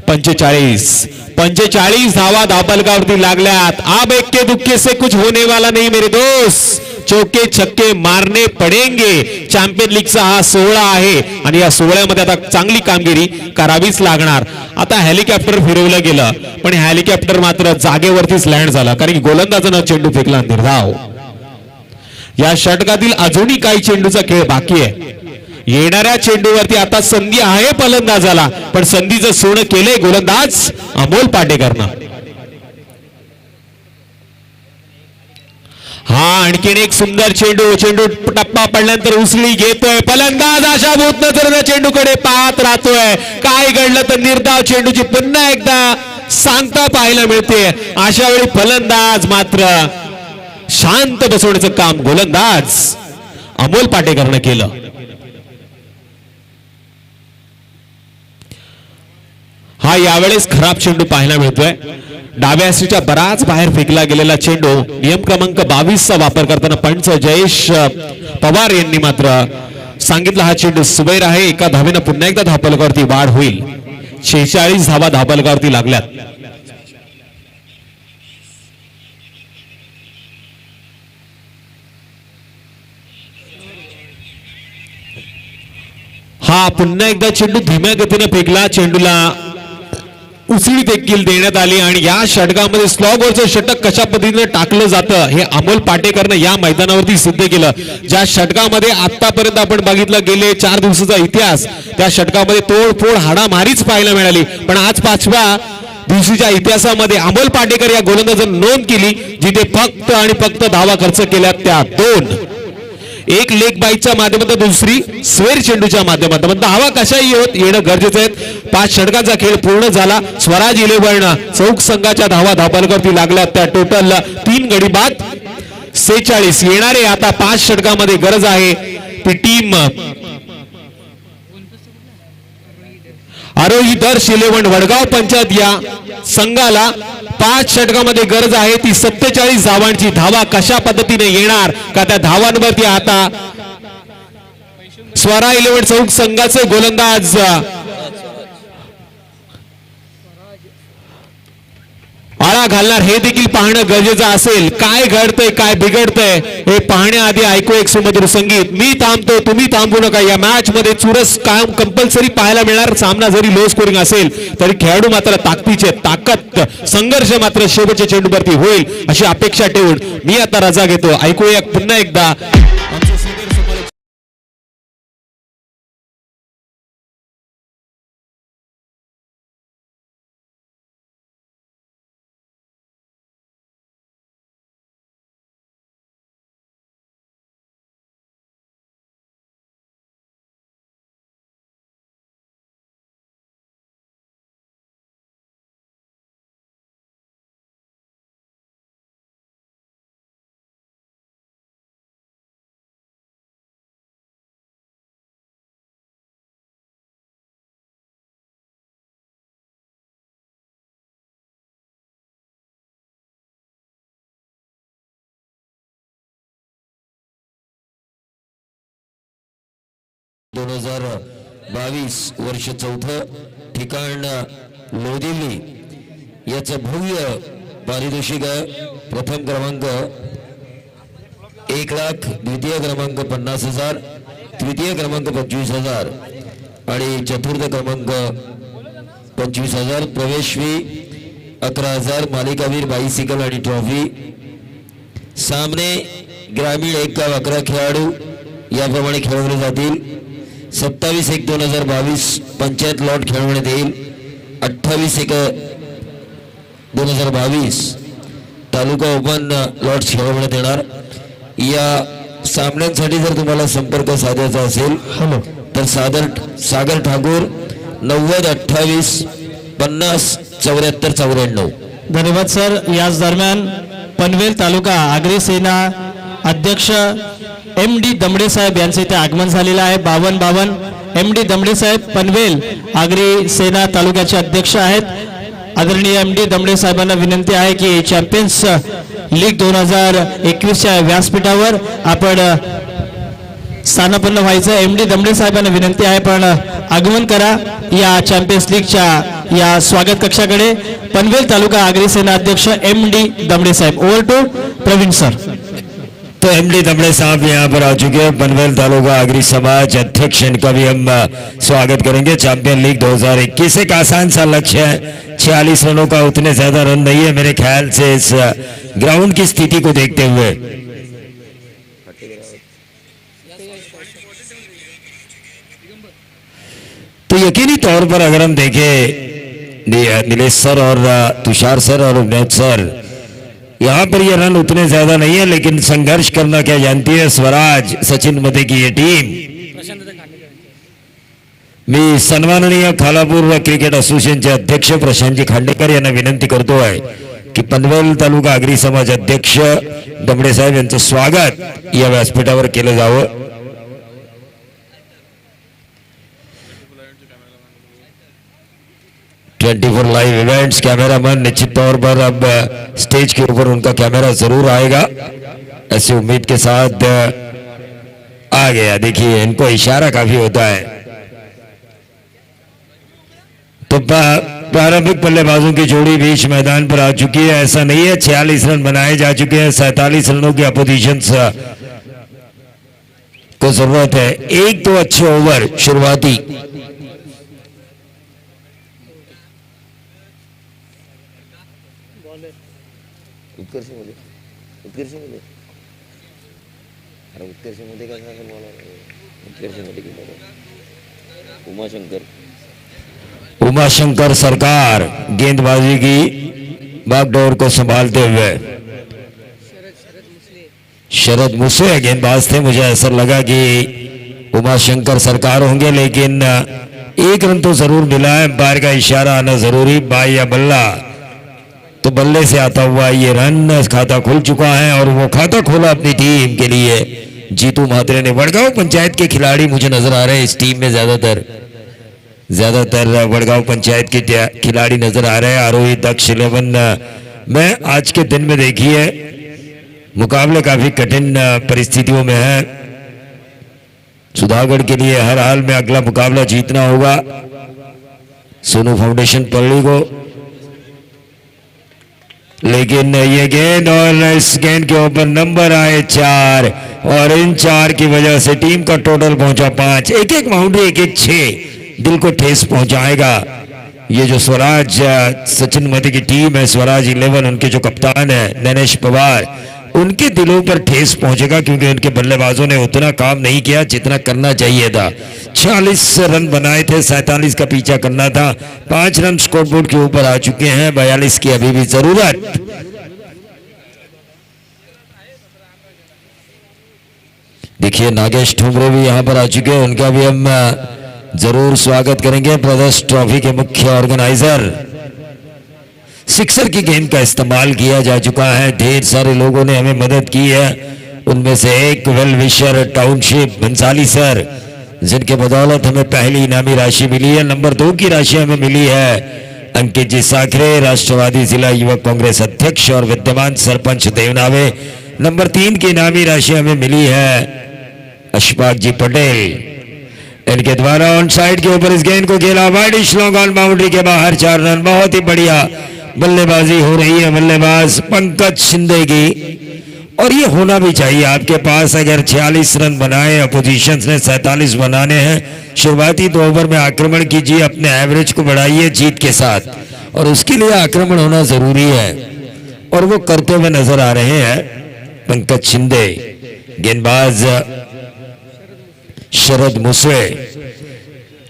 45 धावा धावफलकावरती लागल्यात. अब एक्के दुक्के से कुछ होने वाला नहीं मेरे दोस्त, चौके छक्के मारने पडेंगे. चॅम्पियन लीगचा हा सोहळा आहे आणि या सोहळ्यामध्ये आता चांगली कामगिरी करावीच लागणार. आता हेलिकॉप्टर फिरवलं गेलं पण हेलिकॉप्टर मात्र जागेवरतीच लँड झाला, कारण की गोलंदाजानं चेंडू फेकला निर्धाव. या षटकातील अजूनही काही चेंडूचा खेळ बाकी आहे. येणाऱ्या चेंडूवरती आता संधी आहे फलंदाजाला, पण संधीचं सोनं केलंय गोलंदाज अमोल पाटेकरनं. हा आणखीन एक सुंदर चेंडू टप्पा पडल्यानंतर उसळी घेतोय फलंदाज. अशा भूत नजरेने चेंडूकडे पाहत राहतोय. काय घडलं तर निर्धाव चेंडूची पुन्हा एकदा सांगता पाहायला मिळते. अशा वेळी फलंदाज मात्र शांत बसवण्याचं काम गोलंदाज अमोल पाटेकरनं केलं. हा यावेळेस खराब चेंडू पाहायला मिळतोय. डाव्या हस्तीच्या बराच बाहेर फेकला गेलेला चेंडू. नियम क्रमांक 22चा वापर करताना पंच जयेश पवार यांनी मात्र सांगितलं हा चेंडू सुबैर आहे. एका धावेनं पुन्हा एकदा धावफलकावरती वाढ होईल. 46 धावा धावफलकावरती लागल्यात. हा पुन्हा एकदा चेंडू धीम्या गतीने फेकला. चेंडूला उसळी देखील देण्यात आली आणि या षटकामध्ये स्लॉगरचं षटक कशा पद्धतीने टाकलं जातं हे अमोल पाटेकरनं या मैदानावरती सिद्ध केलं. ज्या षटकामध्ये आतापर्यंत आपण बघितलं गेले 4 दिवसाचा इतिहास, त्या षटकामध्ये तोडफोड हाडामारीच पाहायला मिळाली. पण आज 5व्या दिवशीच्या इतिहासामध्ये अमोल पाटेकर या गोलंदाजाने नोंद केली, जिथे फक्त आणि फक्त धावा खर्च केल्या त्या 2. एक लेग बाईच्या माध्यमातून, दुसरी स्वेर चेंडूच्या माध्यमातून. धावा कशाही होत येणं गरजेचं आहे. 5 षटकांचा खेळ पूर्ण झाला. स्वराज 11 चौक संघाच्या धावा धापालकरती लागल्या त्या टोटल 3 गडी बाद 46. येणारे आता 5 षटकामध्ये गरज आहे ती टीम आरोही दर्श 11 वडगाव पंचायत या संघाला 5 षटकामध्ये गरज आहे ती 47 धावांची. धावा कशा पद्धतीने येणार का त्या धावांवरती आता स्वरा 11 चौक संघाचे गोलंदाज आळा घालणार हे देखील पाहणं गरजेचं असेल. काय घडतंय काय बिघडतंय हे पाहण्याआधी ऐकू एक सुमधुर संगीत. मी थांबतो तुम्ही थांबू नका. या मॅच मध्ये चुरस काम कंपल्सरी पाहायला मिळणार. सामना जरी लो स्कोरिंग असेल तरी खेळाडू मात्र ताकदीचे ताकद संघर्ष मात्र शेवटच्या चेंडूवरती होईल अशी अपेक्षा ठेवून मी आता रजा घेतो. ऐकूया पुन्हा एकदा वर्ष 4 ठिकाण लोदिल्ली याचं भव्य पारितोषिक आहे. प्रथम क्रमांक 1,00,000, द्वितीय क्रमांक 50,000, तृतीय क्रमांक 25,000 आणि चतुर्थ क्रमांक 25,000. प्रवेश फी 11,000. मालिकावीर बायसिकल आणि ट्रॉफी. सामने ग्रामीण 1 गाव 11 खेळाडू याप्रमाणे खेळवले जातील. 27/1/2022 पंचायत लॉट खेळवण्यात येईल. 28/1/2022 तालुका ओपन लॉट खेळवण्यात येणार. या सामन्यांसाठी जर तुम्हाला संपर्क साधायचा असेल तर सागर ठाकूर 9028 50 74 94. धन्यवाद सर. याच दरम्यान पनवेल तालुका आगरी सेना अध्यक्ष MD दमडे साहेब यांचे इथे आगमन झालेलं आहे. 52 MD दमडे साहेब पनवेल आगरी सेना तालुक्याचे अध्यक्ष आहेत. आदरणीय MD दमडे साहेबांना विनंती आहे की चॅम्पियन्स लीग 2021च्या व्यासपीठावर आपण स्थानापन्न व्हायचं. MD दमडे साहेबांना विनंती आहे पण आगमन करा या चॅम्पियन्स लीगच्या या स्वागत कक्षाकडे. पनवेल तालुका आगरी सेना अध्यक्ष MD दमडे साहेब. Over to Praveen sir. तो MD दमड़े साहब यहाँ पर आ चुके हैं. पनवेल तालुका आगरी समाज अध्यक्ष, इनका भी हम स्वागत करेंगे. चैंपियन लीग 2021 एक आसान सा लक्ष्य है. 46 रनों का उतने ज्यादा रन नहीं है मेरे ख्याल से इस ग्राउंड की स्थिति को देखते हुए. तो यकीनी तौर पर अगर हम देखें नीलेश सर और तुषार सर और उन्नत सर, यहाँ पर ये रन उतने ज्यादा नहीं है लेकिन संघर्ष करना क्या जानती है स्वराज सचिन मते की ये टीम. मी सन्माननीय खालापूर क्रिकेट असोसिएशनचे अध्यक्ष प्रशांतजी खांडेकर यांना विनंती करतो आहे की पनवेल तालुका आगरी समाज अध्यक्ष दमडे साहेब यांचं स्वागत या व्यासपीठावर केलं जावं. ट्वेंटी4 लाइव इवेंट्स कैमरामैन निश्चित तौर पर अब स्टेज के ऊपर उनका कैमरा जरूर आएगा, ऐसी उम्मीद के साथ आ गया. देखिए इनको इशारा काफी होता है. तो प्रारंभिक बल्लेबाजों की जोड़ी बीच मैदान पर आ चुकी है. ऐसा नहीं है 46 रन बनाए जा चुके हैं. 47 रनों की अपोजिशन को जरूरत है. 1-2 अच्छे ओवर शुरुआती. उमाशंकर सरकार गेंदबाजी की बागडोर को संभालते हुए, शरद मुसे गेंदबाज थे, मुझे ऐसा लगा कि उमाशंकर सरकार होंगे, लेकिन एक रन तो जरूर मिला है। अंपायर का इशारा आना जरूरी, बाई या बल्ला, तो बल्ले से आता हुआ ये रन खाता खुल चुका है और वो खाता खोला अपनी टीम के लिए जीतू म्हात्रे ने। वडगांव पंचायत के खिलाड़ी मुझे नजर आ रहे हैं इस टीम में, ज्यादातर वडगांव पंचायत के खिलाड़ी नजर आ रहे हैं। आरोही दक्ष 11 में आज के दिन में देखिए मुकाबले काफी कठिन परिस्थितियों में है। सुधागढ़ के लिए हर हाल में अगला मुकाबला जीतना होगा सोनू फाउंडेशन पल्ली को, लेकिन ये गेंद और इस गेंद के ऊपर नंबर आए 4 और इन 4 की वजह से टीम का टोटल पहुंचा 5। एक बाउंड्री, एक 6 दिल को ठेस पहुंचाएगा। ये जो स्वराज सचिन मती की टीम है, स्वराज 11, उनके जो कप्तान है नैनेश पवार, उनके दिलों पर ठेस पहुंचेगा क्योंकि उनके बल्लेबाजों ने उतना काम नहीं किया जितना करना चाहिए था। 46 रन बनाए थे, 47 का पीछा करना था। 5 रन स्कोरबोर्ड के ऊपर आ चुके हैं, 42 की अभी भी जरूरत। देखिए नागेश ठुमरे भी यहां पर आ चुके हैं, उनका भी हम जरूर स्वागत करेंगे। ब्रदर्स ट्रॉफी के मुख्य ऑर्गेनाइजर। सिक्सर की गेंद का इस्तेमाल किया जा चुका है, ढेर सारे लोगों ने हमें मदद की है, उनमें से एक well wisher township Bhansali sir, जिनके बदौलत हमें पहली इनामी राशि मिली है। नंबर 2 की राशि हमें मिली है अंकित जी साखरे, राष्ट्रवादी जिला युवक कांग्रेस अध्यक्ष और विद्यमान सरपंच देवनावे। नंबर 3 की इनामी राशि हमें मिली है अशफाक जी पटेल, इनके द्वारा ऑन साइड के ऊपर इस गेंद को खेला वाइड लॉन्ग ऑन बाउंड्री के बाहर 4 रन। बहुत ही बढ़िया बल्लेबाजी हो रही है बल्लेबाज पंकज शिंदे की, और ये होना भी चाहिए आपके पास। अगर 46 रन बनाए, अपोजिशन ने 47 बनाने हैं, शुरुआती 2 ओवर में आक्रमण कीजिए, अपने एवरेज को बढ़ाइए जीत के साथ, और उसके लिए आक्रमण होना जरूरी है और वो करते हुए नजर आ रहे हैं पंकज शिंदे। गेंदबाज Sharad Muse,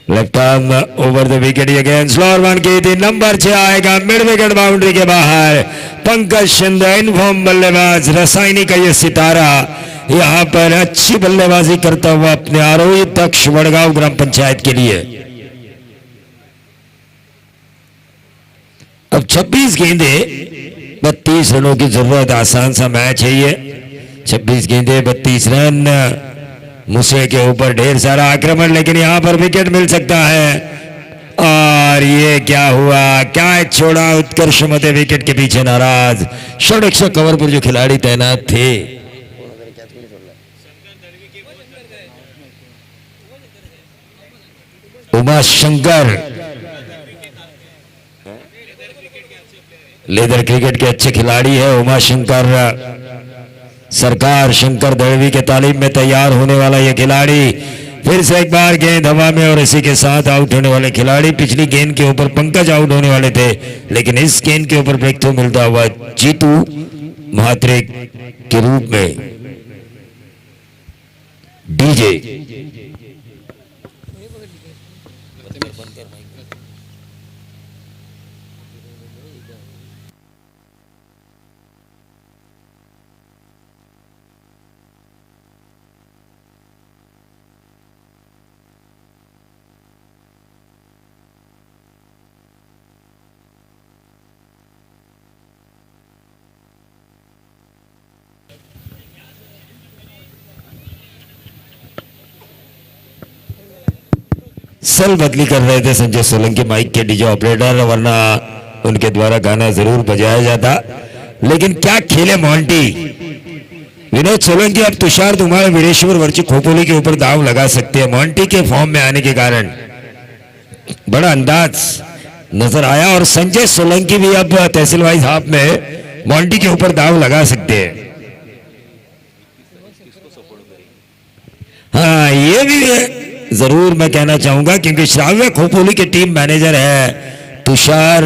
left arm over the wicket, again slower one की थी। नंबर 6 आएगा मिड विकेट बाउंड्री के बाहर। पंकज शिंदे इनफॉर्म बल्लेबाज, रसायनी का ये सितारा यहां पर अच्छी बल्लेबाजी करता हुआ अपने आरोही दक्ष वडगांव ग्राम पंचायत के लिए। अब 26 गेंदे 32 रनों की जरूरत, आसान सा मैच है ये। 26 गेंदे 32 रन, मुसे के ऊपर ढेर सारा आक्रमण, लेकिन यहां पर विकेट मिल सकता है। और ये क्या हुआ, क्या छोड़ा उत्कर्ष मते विकेट के पीछे नाराज। षडक्ष कवर पर जो खिलाड़ी तैनात थे, उमाशंकर लेदर क्रिकेट के अच्छे खिलाड़ी है उमाशंकर सरकार। शंकर दड़वी के तालीम में तैयार होने वाला यह खिलाड़ी, फिर से एक बार गेंद हवा में और इसी के साथ आउट होने वाले खिलाड़ी। पिछली गेंद के ऊपर पंकज आउट होने वाले थे, लेकिन इस गेंद के ऊपर ब्रेक थ्रू मिलता हुआ जीतू म्हात्रे के रूप में डीजे। सल बदली कर रहे थे संजय सोलंकी माइक के डीजे ऑपरेटर, वरना उनके द्वारा गाना जरूर बजाया जाता। लेकिन क्या खेले मोंटी विनोद सोलंकी। अब तुषार धुमाल वीरेश्वर वर्ची खोपोली के ऊपर दाव लगा सकते हैं। मोंटी के फॉर्म में आने के कारण बड़ा अंदाज नजर आया, और संजय सोलंकी भी अब तहसील वाइज हाफ में मोंटी के ऊपर दाव लगा सकते हैं। हाँ, ये भी है जरूर मैं कहना चाहूंगा, क्योंकि श्राव्य खोपोली के टीम मैनेजर है तुषार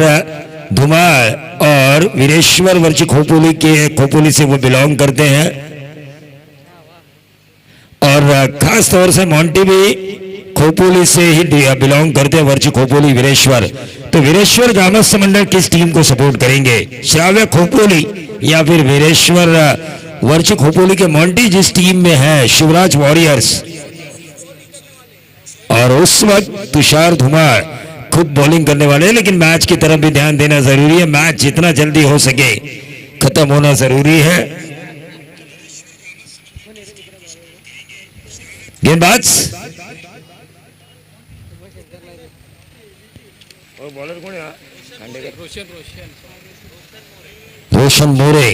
धुमाल और वीरेश्वर वर्ची खोपोली से वो बिलोंग करते हैं, और खास तौर से मोंटी भी खोपोली से ही बिलोंग करते हैं, वर्ष खोपोली वीरेश्वर। तो वीरेश्वर ग्रामस्थ मंडल किस टीम को सपोर्ट करेंगे, श्राव्य खोपोली या फिर वीरेश्वर वर्ष खोपोली के मोंटी जिस टीम में है शिवराज वॉरियर्स। और उस वक्त तुषार धुमार खुद बॉलिंग करने वाले हैं, लेकिन मैच की तरफ भी ध्यान देना जरूरी है। मैच जितना जल्दी हो सके खत्म होना जरूरी है। गेंदबाज रोशन मोरे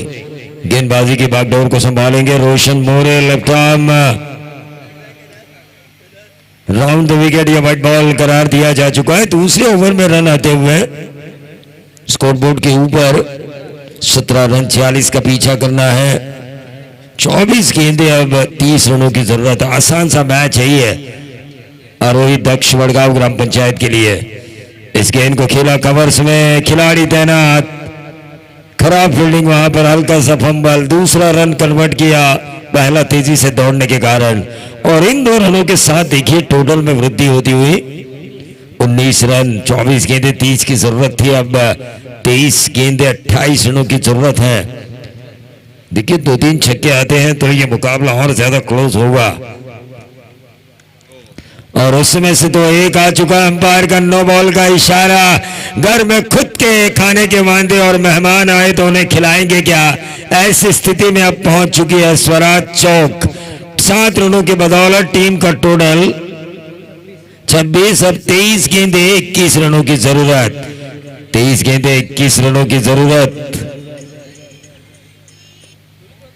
गेंदबाजी की बागडोर को संभालेंगे। Roshan More left arm round the wicket, या व्हाइट बॉल करार दिया जा चुका है। दूसरे ओवर में रन आते हुए स्कोरबोर्ड के ऊपर 17 रन, 46 का पीछा करना है। 24 गेंदे, अब 30 रनों की जरूरत है। आसान सा मैच है ये आरोही दक्ष वडगांव ग्राम पंचायत के लिए। इस गेंद को खेला कवर्स में, खिलाड़ी तैनात, खराब फील्डिंग, वहां पर हल्का सा फंबल, दूसरा रन कन्वर्ट किया, पहला तेजी से दौड़ने के कारण। और इन 2 रनों के साथ देखिए टोटल में वृद्धि होती हुई 19 रन। 24 गेंदे 30 की जरूरत थी, अब 23 गेंदे 28 रनों की जरूरत है। देखिए 2-3 छक्के आते हैं तो ये मुकाबला और ज्यादा क्लोज होगा। और उसमें से तो एक आ चुका, अंपायर का नो बॉल का इशारा। घर में खुद के खाने के वांदे और मेहमान आए तो उन्हें खिलाएंगे क्या, ऐसी स्थिति में अब पहुंच चुकी है स्वराज चौक। 7 रनों के बदौलत टीम का टोटल 26, अब 23 गेंदे 21 रनों की जरूरत। 23 गेंदे 21 रनों की जरूरत।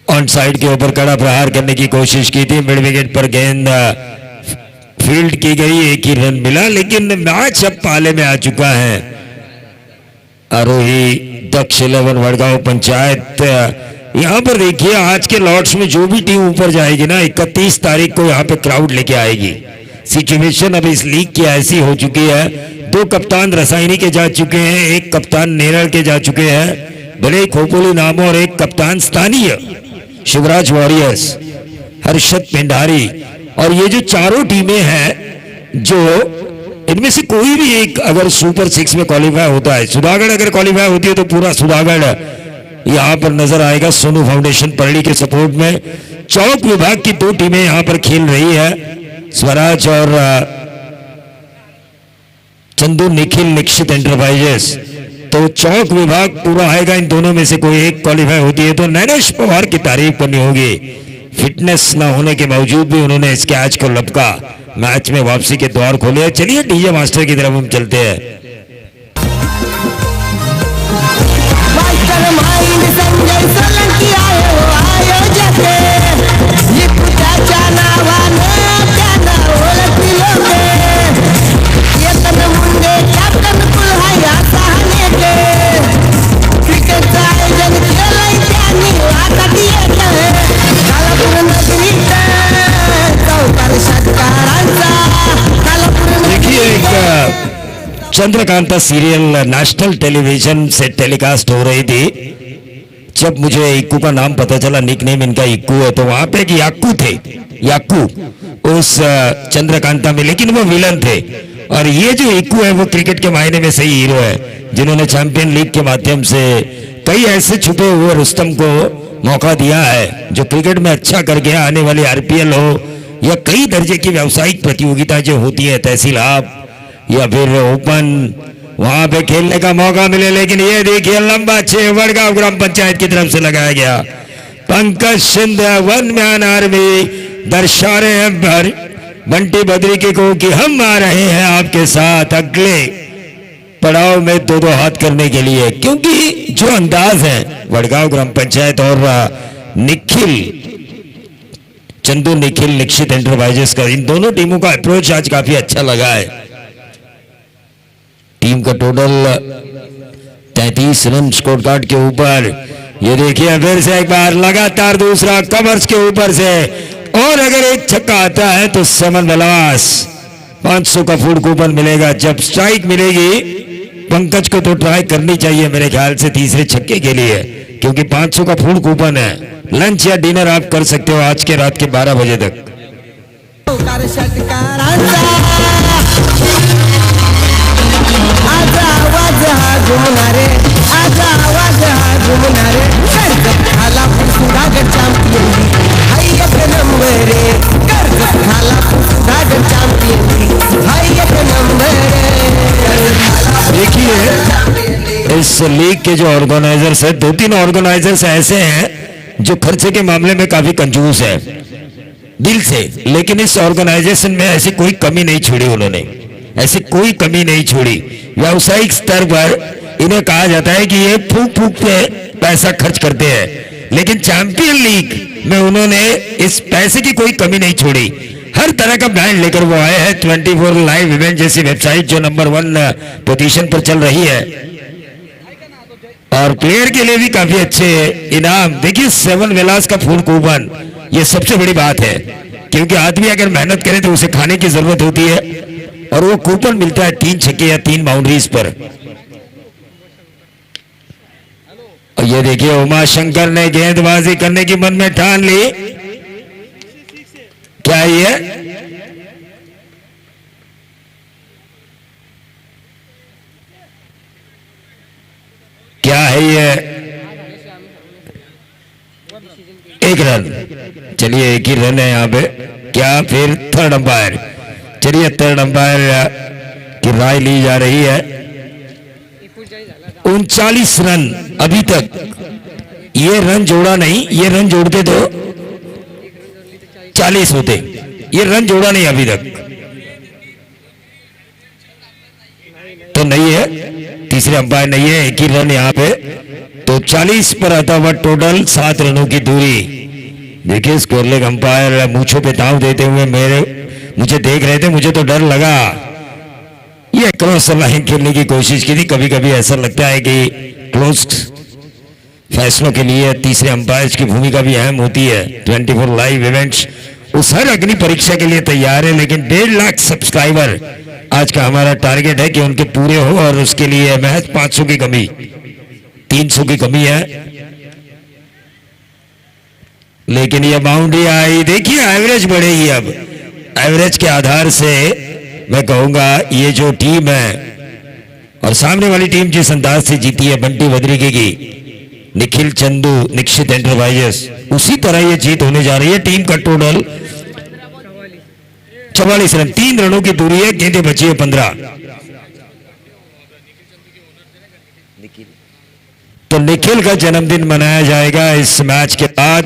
ऑन साइड के ऊपर कड़ा प्रहार करने की कोशिश की थी, मिड विकेट पर गेंद फील्ड की गई, 1 ही रन मिला। लेकिन मैच अब पाले में आ चुका है। आरोही दक्ष 11 वडगांव पंचायत। यहां पर देखिए आज के लॉट्स में जो भी टीम ऊपर जाएगी ना, 31 तारीख को यहां पे क्राउड लेके आएगी। सिचुएशन अब इस लीग की ऐसी हो चुकी है, 2 कप्तान रसायनी के जा चुके हैं, 1 कप्तान नेरल के जा चुके हैं, भले खोपोली नाम, और 1 कप्तान स्थानीय शिवराज वॉरियर्स हर्षद पेंडारी। और ये जो चारों टीमें हैं, जो इनमें से कोई भी एक अगर सुपर 6 में क्वालिफाई होता है, सुधागढ़ अगर क्वालिफाई होती है तो पूरा सुधागढ़ यहां पर नजर आएगा सोनू फाउंडेशन परली के सपोर्ट में। चौक विभाग की 2 टीमें यहां पर खेल रही है, स्वराज और चंदू निखिल निक्षित एंटरप्राइजेस। तो चौक विभाग पूरा आएगा, इन दोनों में से कोई एक क्वालिफाई होती है तो नैनेश पवार की तारीफ करनी होगी। फिटनेस न होने के बावजूद भी उन्होंने इस कैच को लपका, मैच में वापसी के द्वार खोले। चलिए डीजे मास्टर की तरफ हम चलते हैं। चंद्रकांता सीरियल नेशनल टेलीविजन से टेलीकास्ट हो रही थी। जब मुझे इक्कू का नाम पता चला, निकनेम इनका इक्कू है, तो वहां पे एक याकू थे, याकू उस चंद्रकांता में, लेकिन वो विलन थे। और ये जो इक्कू है वो क्रिकेट के मायने में सही हीरो है, जिन्होंने चैंपियन लीग के माध्यम से कई ऐसे छुपे हुए रुस्तम को मौका दिया है जो क्रिकेट में अच्छा कर गया। आने वाली आरपीएल हो या कई दर्जे की व्यावसायिक प्रतियोगिता जो होती है, तहसील आप या फिर ओपन, वहां पे खेलने का मौका मिले। लेकिन ये देखिए लंबा 6 वडगांव ग्राम पंचायत की तरफ से लगाया गया। पंकज शिंदे 1 मैन आर्मी दर्शा रहे हैं पर बंटी बद्री के को कि हम आ रहे हैं आपके साथ अगले पड़ाव में 2-2 हाथ करने के लिए। क्योंकि जो अंदाज है वडगांव ग्राम पंचायत और निखिल चंदू निखिल निक्षित एंटरप्राइजेस का, इन दोनों टीमों का अप्रोच आज काफी अच्छा लगा है। टीम का टोटल 33 रन स्कोर कार्ड के ऊपर। ये देखिए फिर से एक बार लगातार दूसरा कवर्स के ऊपर से, और अगर एक छक्का आता है तो समन बलवास 500 का फूड कूपन मिलेगा। जब स्ट्राइक मिलेगी पंकज को तो ट्राई करनी चाहिए मेरे ख्याल से तीसरे छक्के के लिए, क्योंकि 500 का फूड कूपन है। लंच या डिनर आप कर सकते हो आज के रात के 12 बजे तक। षटकारांचा आज आवाज हा घुमणारे, आज आवाज हा घुमणारे, कर्जत खाला सुधागड चॅम्पियन हाय एक नंबर रे, कर्जत खाला सुधागड चॅम्पियन हाय एक नंबर रे। देखिए इस लीग के जो ऑर्गेनाइजर्स है, 2-3 ऑर्गेनाइजर्स ऐसे हैं जो खर्चे के मामले में काफी कंजूस है दिल से, लेकिन इस ऑर्गेनाइजेशन में ऐसी कोई कमी नहीं छोड़ी उन्होंने, ऐसी कोई कमी नहीं छोड़ी। व्यावसायिक स्तर पर इन्हें कहा जाता है कि ये फूक फूक पे पैसा खर्च करते हैं, लेकिन चैंपियन लीग में उन्होंने इस पैसे की कोई कमी नहीं छोड़ी। हर तरह का ब्रांड लेकर वो आए हैं। 24 लाइव इवेंट जैसी वेबसाइट जो नंबर 1 पोजीशन पर चल रही है, और प्लेयर के लिए भी काफी अच्छे इनाम। देखिए 7 विलास का फूड कूपन, ये सबसे बड़ी बात है, क्योंकि आदमी अगर मेहनत करे तो उसे खाने की जरूरत होती है, और वो कूपन मिलता है 3 छक्के या 3 बाउंड्रीज पर। और ये देखिए उमा शंकर ने गेंदबाजी करने की मन में ठान ली। क्या ये क्या है? ये 1 रन, चलिए 1 ही रन है यहाँ पे। क्या फिर थर्ड अंपायर, चलिए थर्ड अंपायर की राय ली जा रही है। 39 रन अभी तक, ये रन जोड़ा नहीं, ये रन जोड़ते तो 40 होते, ये रन जोड़ा नहीं अभी तक, तो नहीं है, तीसरे अंपायर नहीं है, 1 ही रन यहाँ पे, तो 40 पर आता हुआ टोटल 7 रनों की दूरी। देखिए स्कोर लेग अंपायर मूंछों पे ताव देते हुए मुझे देख रहे थे, मुझे तो डर लगा। ये क्रॉस लाइन खेलने की कोशिश की थी। कभी कभी ऐसा लगता है कि क्लोज फैसलों के लिए तीसरे अंपायर की भूमिका भी अहम होती है। 24 लाइव इवेंट्स उस हर अग्नि परीक्षा के लिए तैयार है, लेकिन 1.5 लाख सब्सक्राइबर आज का हमारा टारगेट है कि उनके पूरे हो, और उसके लिए महज 500 की कमी, 300 की कमी है। लेकिन ये बाउंड्री आई, देखिए एवरेज बढ़ेगी। अब एवरेज के आधार से मैं कहूंगा ये जो टीम है, और सामने वाली टीम जिस अंदाज से जीती है बंटी बद्रिके की, निखिल चंदू निक्षित एंटरप्राइजेस, उसी तरह ये जीत होने जा रही है। टीम का टोटल 44 रन, 3 रनों की दूरी है, गेंदें बची है 15। तो निखिल का जन्मदिन मनाया जाएगा इस मैच के बाद।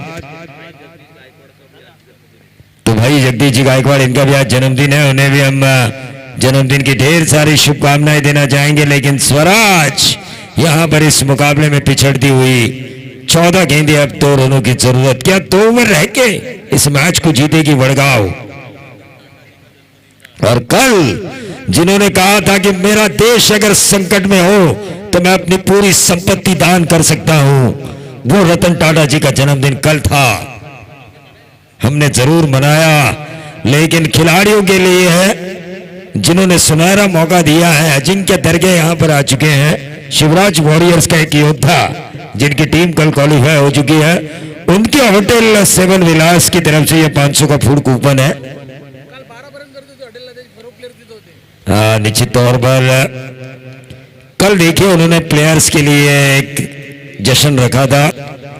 तो भाई जगदीश जी गायकवाड़, इनका भी आज जन्मदिन है, उन्हें भी हम जन्मदिन की ढेर सारी शुभकामनाएं देना चाहेंगे। लेकिन स्वराज यहां पर इस मुकाबले में पिछड़ती हुई 14 गेंदें, अब 2 रनों की जरूरत। क्या 2 ओवर रह के इस मैच को जीतेगी वडगांव? और कल जिन्होंने कहा था कि मेरा देश अगर संकट में हो तो मैं अपनी पूरी संपत्ति दान कर सकता हूं, वो रतन टाटा जी का जन्मदिन कल था। हमने जरूर मनाया, लेकिन खिलाड़ियों के लिए है जिन्होंने सुनहरा मौका दिया है। अजिंक्य दरगे यहां पर आ चुके हैं, शिवराज वॉरियर्स का एक योद्धा जिनकी टीम कल क्वालिफाई हो चुकी है, उनके होटल 7 विलास की तरफ से ये 500 का फूड कूपन है। निश्चित तौर पर कल देखिए उन्होंने प्लेयर्स के लिए एक जश्न रखा था,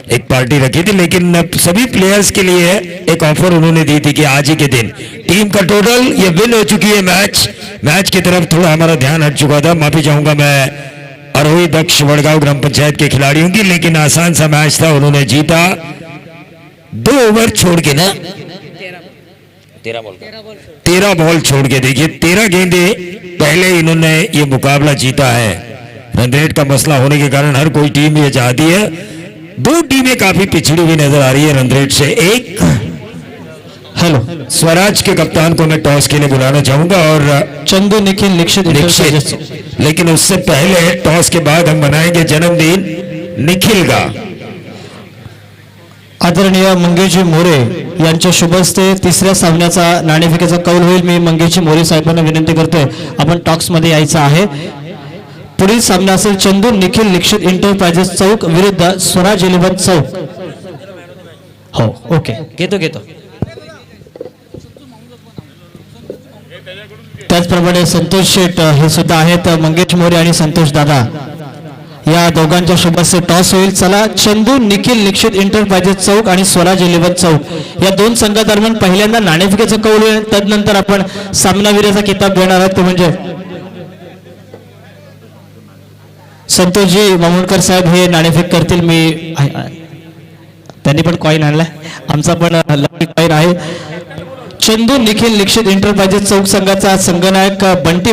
एक पार्टी रखी थी, लेकिन सभी प्लेयर्स के लिए एक ऑफर उन्होंने दी थी कि आज ही के दिन टीम का टोटल ये विन हो चुकी है। मैच की तरफ थोड़ा हमारा ध्यान हट चुका था, माफी चाहूंगा मैं अरोही दक्ष वडगांव ग्राम पंचायत के खिलाड़ियों की, लेकिन आसान सा मैच था, उन्होंने जीता 2 ओवर छोड़ के ना, 13 बॉल छोड़ के। देखिए 13 गेंदे पहले इन्होंने ये मुकाबला जीता है। रन रेट का मसला होने के कारण हर कोई टीम ये चाहती है, 2 टीमें काफी पिछड़ी हुई नजर आ रही है रन रेट से। एक हेलो, स्वराज के कप्तान को मैं टॉस के लिए बुलाना चाहूंगा, और चंदू निखिल निक्षित। लेकिन उससे पहले टॉस के बाद हम मनाएंगे जन्मदिन निखिल का। आदरणीय मंगेशजी मोरे यांच्या शुभ हस्ते 3ऱ्या सामन्याचा नाणेफेकीचा कौल होईल। मी मंगेशजी मोरे साहेबांना विनंती करतोय आपण टॉक्स मध्ये यायचं आहे। पुढील सामना असेल चंदू निखिल निक्षित एंटरप्राइजेस चौक विरुद्ध स्वराज 11 चौक। हो, ओके, घेतो त्याचप्रमाणे संतोष शेठ हे सुद्धा आहेत. मंगेश मोरे आणि संतोष दादा या दोघांच्या शुभस्य टॉस होईल. चला, चंदू निखिल निक्षित इंटरप्राइजेस चौक आणि स्वराज 11 चौक या दोन संघादरम्यान पहिल्यांदा नाणेफेकीचं कौल होईल. तदनंतर आपण सामनावीराचा किताब देणार आहोत, ते म्हणजे संतोषजी मामुणकर साहेब हे नाणेफेक करतील. त्यांनी पण कॉईन आणलाय, आमचा पण लकी कॉईन आहे. चंदू निखिल निक्षित इंटरप्राइजेस चौक संघाचा संघनायक बंटी